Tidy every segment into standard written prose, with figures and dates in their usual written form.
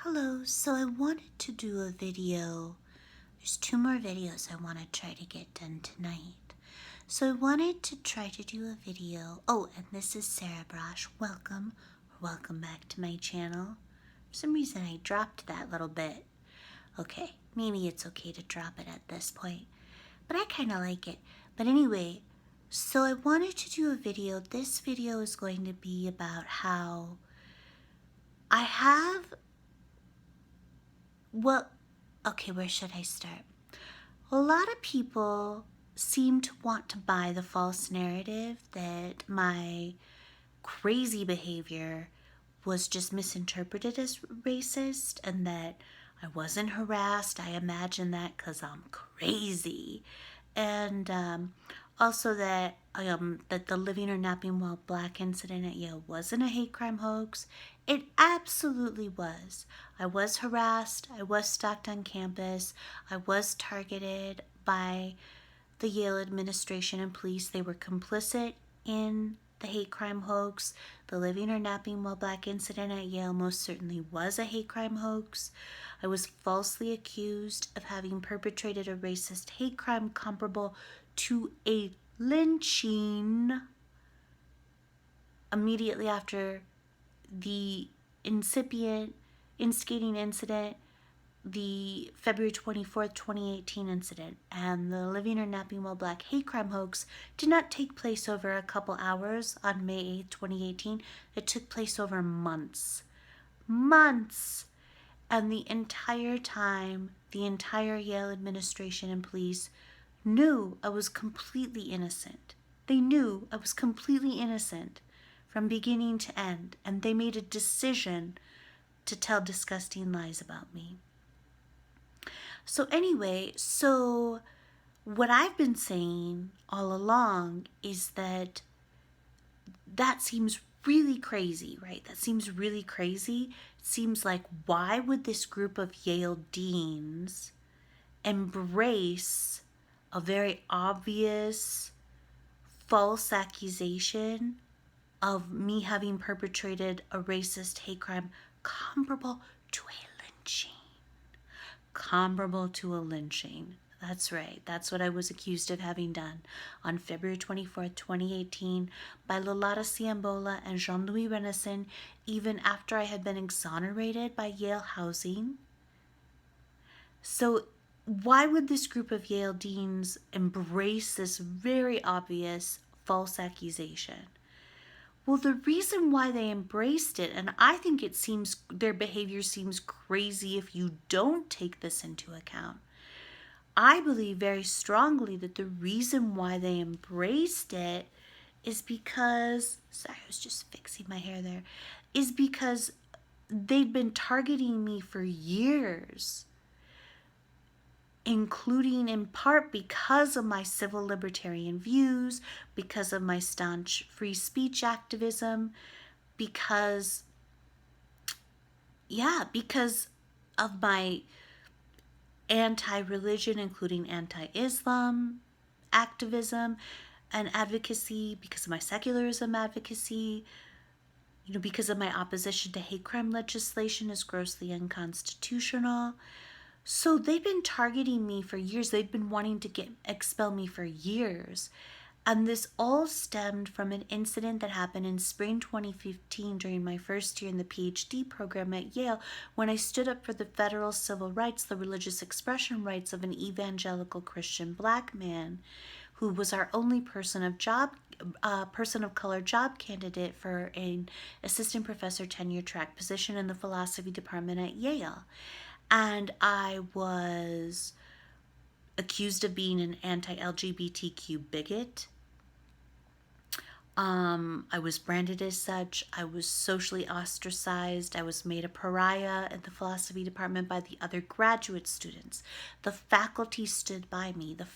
Hello, so I wanted to do a video. There's 2 more videos I want to try to get done tonight. So I wanted to try to do a video. Oh, and this is Sarah Braasch. Welcome back to my channel. For some reason I dropped that little bit. Okay, maybe it's okay to drop it at this point, but I kind of like it. But anyway, so I wanted to do a video. This video is going to be about how I have okay, where should I start? A lot of people seem to want to buy the false narrative that my crazy behavior was just misinterpreted as racist and that I wasn't harassed. I imagine that because I'm crazy. And also that the living or napping while black incident at Yale wasn't a hate crime hoax. It absolutely was. I was harassed. I was stalked on campus. I was targeted by the Yale administration and police. They were complicit in the hate crime hoax. The living or napping while black incident at Yale most certainly was a hate crime hoax. I was falsely accused of having perpetrated a racist hate crime comparable to a lynching immediately after the incipient instigating incident, the February 24th, 2018 incident, and the living or napping while black hate crime hoax did not take place over a couple hours on May 8th, 2018. It took place over months. And the entire time, the entire Yale administration and police knew I was completely innocent. They knew I was completely innocent from beginning to end, and they made a decision to tell disgusting lies about me. So anyway, what I've been saying all along is that seems really crazy, right? That seems really crazy. It seems like, why would this group of Yale deans embrace a very obvious false accusation of me having perpetrated a racist hate crime comparable to a lynching? Comparable to a lynching. That's right. That's what I was accused of having done on February 24th, 2018 by Lolata Ciambola and Jean-Louis Renison, even after I had been exonerated by Yale Housing. So why would this group of Yale deans embrace this very obvious false accusation? Well, the reason why they embraced it, and I think their behavior seems crazy if you don't take this into account. I believe very strongly that the reason why they embraced it is because, sorry, I was just fixing my hair there, is because they'd been targeting me for years, including in part because of my civil libertarian views, because of my staunch free speech activism, because of my anti-religion, including anti-Islam activism and advocacy, because of my secularism advocacy, because of my opposition to hate crime legislation as grossly unconstitutional. So they've been targeting me for years. They've been wanting to expel me for years. And this all stemmed from an incident that happened in spring 2015 during my first year in the PhD program at Yale, when I stood up for the federal civil rights, the religious expression rights of an evangelical Christian black man who was our only person of color job candidate for an assistant professor tenure track position in the philosophy department at Yale. And I was accused of being an anti-LGBTQ bigot. I was branded as such. I was socially ostracized. I was made a pariah in the philosophy department by the other graduate students. The faculty stood by me. But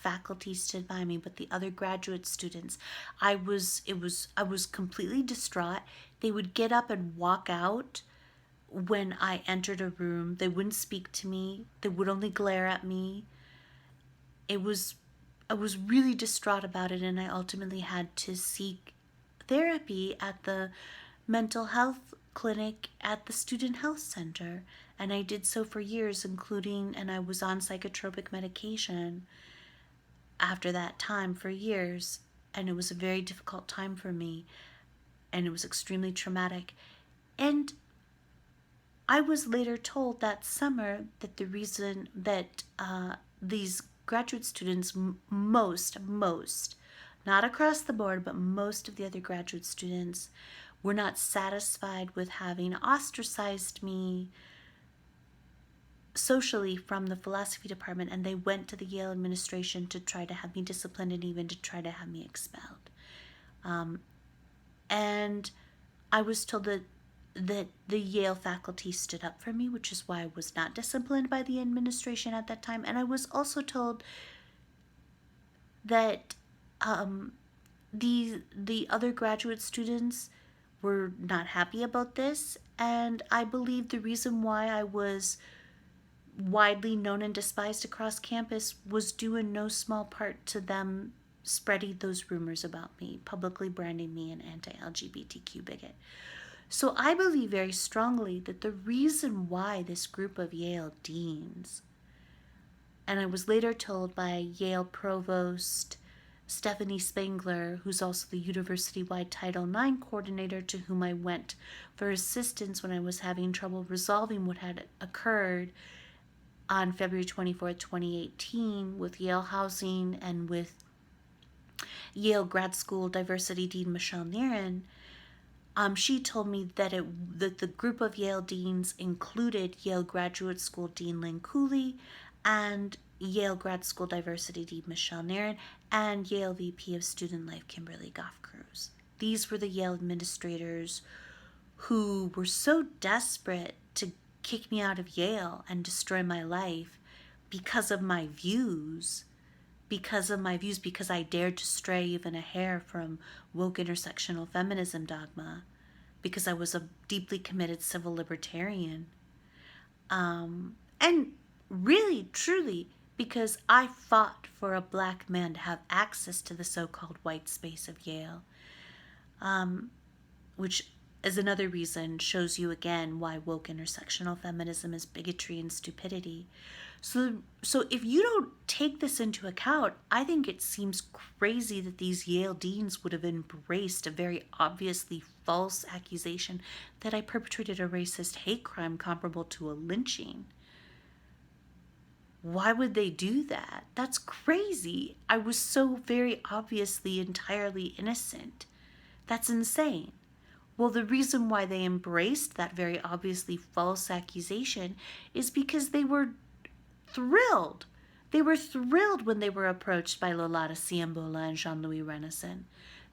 the other graduate students, I was completely distraught. They would get up and walk out when I entered a room. They wouldn't speak to me. They would only glare at me. I was really distraught about it, and I ultimately had to seek therapy at the mental health clinic at the Student Health Center, and I did so for years, and I was on psychotropic medication after that time for years, and it was a very difficult time for me, and it was extremely traumatic. And I was later told that summer that the reason that these graduate students, most, not across the board, but most of the other graduate students, were not satisfied with having ostracized me socially from the philosophy department, and they went to the Yale administration to try to have me disciplined and even to try to have me expelled. And I was told that the Yale faculty stood up for me, which is why I was not disciplined by the administration at that time. And I was also told that the other graduate students were not happy about this, and I believe the reason why I was widely known and despised across campus was due in no small part to them spreading those rumors about me, publicly branding me an anti-LGBTQ bigot. So I believe very strongly that the reason why this group of Yale deans, and I was later told by Yale provost Stephanie Spangler, who's also the university-wide Title IX coordinator, to whom I went for assistance when I was having trouble resolving what had occurred on February 24th, 2018 with Yale Housing and with Yale Grad School Diversity Dean Michelle Nerin. She told me that the group of Yale deans included Yale Graduate School Dean Lynn Cooley and Yale Grad School Diversity Dean Michelle Nerin and Yale VP of Student Life Kimberly Goff-Cruz. These were the Yale administrators who were so desperate to kick me out of Yale and destroy my life because of my views, because I dared to stray even a hair from woke intersectional feminism dogma, because I was a deeply committed civil libertarian. And really, truly, because I fought for a black man to have access to the so-called white space of Yale, which is another reason, shows you again why woke intersectional feminism is bigotry and stupidity. So if you don't take this into account, I think it seems crazy that these Yale deans would have embraced a very obviously false accusation that I perpetrated a racist hate crime comparable to a lynching. Why would they do that? That's crazy. I was so very obviously entirely innocent. That's insane. Well, the reason why they embraced that very obviously false accusation is because they were thrilled. They were thrilled when they were approached by Lolita Siambola and Jean-Louis Renison.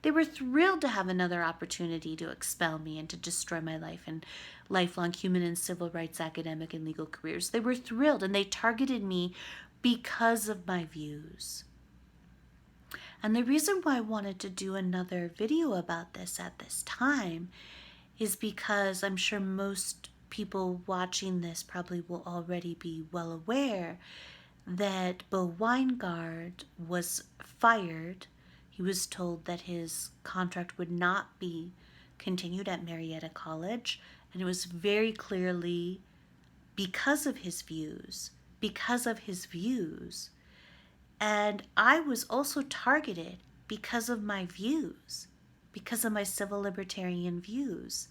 They were thrilled to have another opportunity to expel me and to destroy my life and lifelong human and civil rights academic and legal careers. They were thrilled, and they targeted me because of my views. And the reason why I wanted to do another video about this at this time is because I'm sure most people watching this probably will already be well aware that Bo Winegard was fired. He was told that his contract would not be continued at Marietta College, and it was very clearly because of his views. And I was also targeted because of my views, because of my civil libertarian views.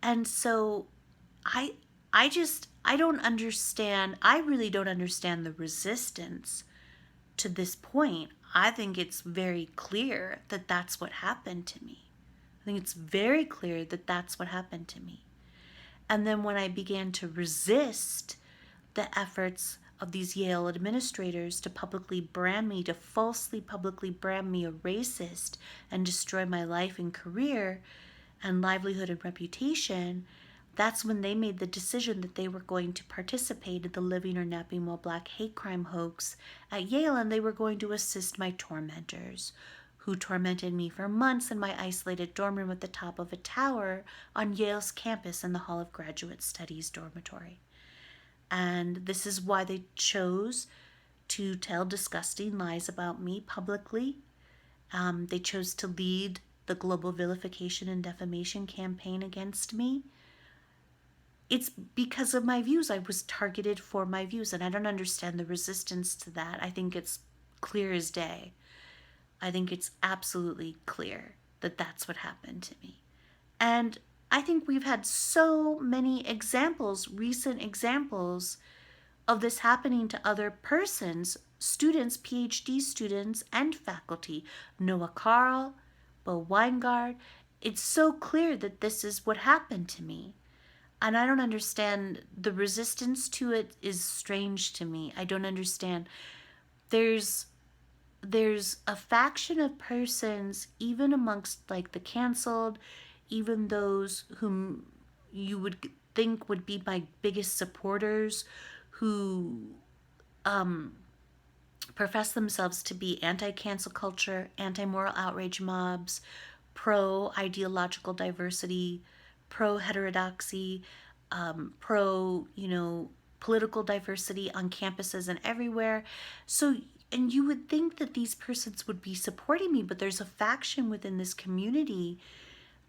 And so I don't understand, I really don't understand the resistance to this point. I think it's very clear that that's what happened to me. I think it's very clear that that's what happened to me. And then when I began to resist the efforts of these Yale administrators to publicly brand me, to falsely publicly brand me a racist and destroy my life and career and livelihood and reputation, that's when they made the decision that they were going to participate in the Living or Napping While Black hate crime hoax at Yale, and they were going to assist my tormentors, who tormented me for months in my isolated dorm room at the top of a tower on Yale's campus in the Hall of Graduate Studies dormitory. And this is why they chose to tell disgusting lies about me publicly. They chose to lead the global vilification and defamation campaign against me, it's because of my views. I was targeted for my views, and I don't understand the resistance to that. I think it's clear as day. I think it's absolutely clear that that's what happened to me. And I think we've had so many examples, recent examples of this happening to other persons, students, PhD students, and faculty. Noah Carl, Bo Winegard. It's so clear that this is what happened to me. And I don't understand. The resistance to it is strange to me. I don't understand. There's a faction of persons, even amongst like the canceled, even those whom you would think would be my biggest supporters, who profess themselves to be anti-cancel culture, anti-moral outrage mobs, pro-ideological diversity, pro-heterodoxy, pro, political diversity on campuses and everywhere. So, and you would think that these persons would be supporting me, but there's a faction within this community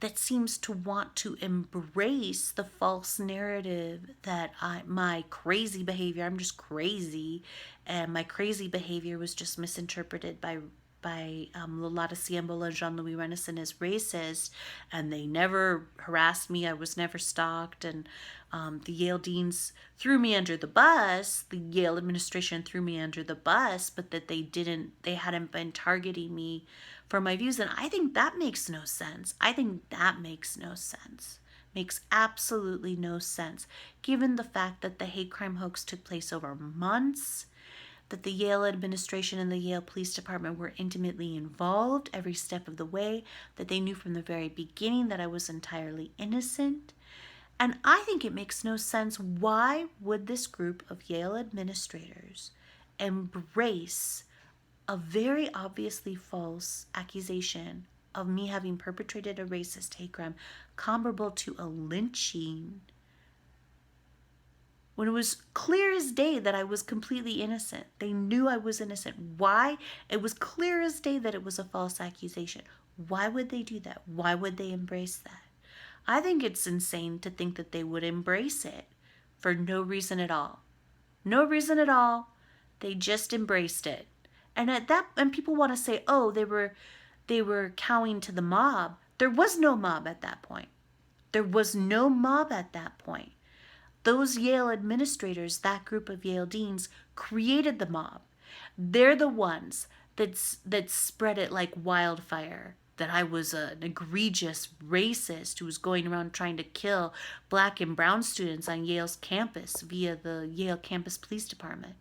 that seems to want to embrace the false narrative that my crazy behavior, I'm just crazy, and my crazy behavior was just misinterpreted by Lolata Siembola and Jean-Louis Renison as racist, and they never harassed me. I was never stalked, and the Yale deans threw me under the bus. The Yale administration threw me under the bus, but that they hadn't been targeting me for my views. And I think that makes no sense. I think that makes no sense. Makes absolutely no sense, given the fact that the hate crime hoax took place over months, that the Yale administration and the Yale Police Department were intimately involved every step of the way, that they knew from the very beginning that I was entirely innocent. And I think it makes no sense. Why would this group of Yale administrators embrace a very obviously false accusation of me having perpetrated a racist hate crime comparable to a lynching, when it was clear as day that I was completely innocent? They knew I was innocent. Why? It was clear as day that it was a false accusation. Why would they do that? Why would they embrace that? I think it's insane to think that they would embrace it for no reason at all. No reason at all. They just embraced it. And people want to say, oh, they were cowing to the mob. There was no mob at that point. There was no mob at that point. Those Yale administrators, that group of Yale deans, created the mob. They're the ones that spread it like wildfire, that I was an egregious racist who was going around trying to kill black and brown students on Yale's campus via the Yale Campus Police Department.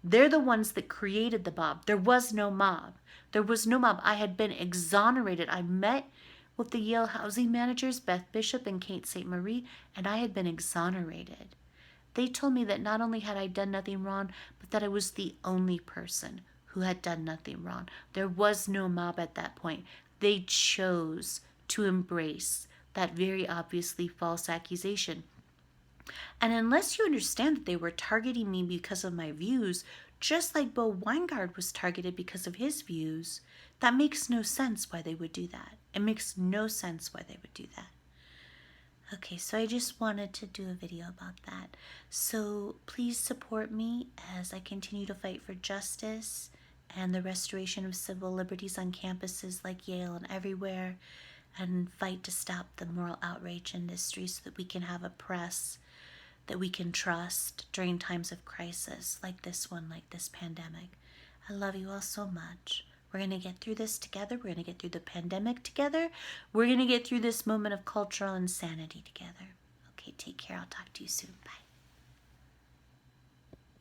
They're the ones that created the mob. There was no mob. There was no mob. I had been exonerated. I met with the Yale housing managers, Beth Bishop and Kate St. Marie, and I had been exonerated. They told me that not only had I done nothing wrong, but that I was the only person who had done nothing wrong. There was no mob at that point. They chose to embrace that very obviously false accusation. And unless you understand that they were targeting me because of my views, just like Bo Winegard was targeted because of his views, that makes no sense why they would do that. It makes no sense why they would do that. Okay, so I just wanted to do a video about that. So please support me as I continue to fight for justice and the restoration of civil liberties on campuses like Yale and everywhere, and fight to stop the moral outrage industry so that we can have a press that we can trust during times of crisis like this one, like this pandemic. I love you all so much. We're going to get through this together. We're going to get through the pandemic together. We're going to get through this moment of cultural insanity together. Okay, take care. I'll talk to you soon. Bye.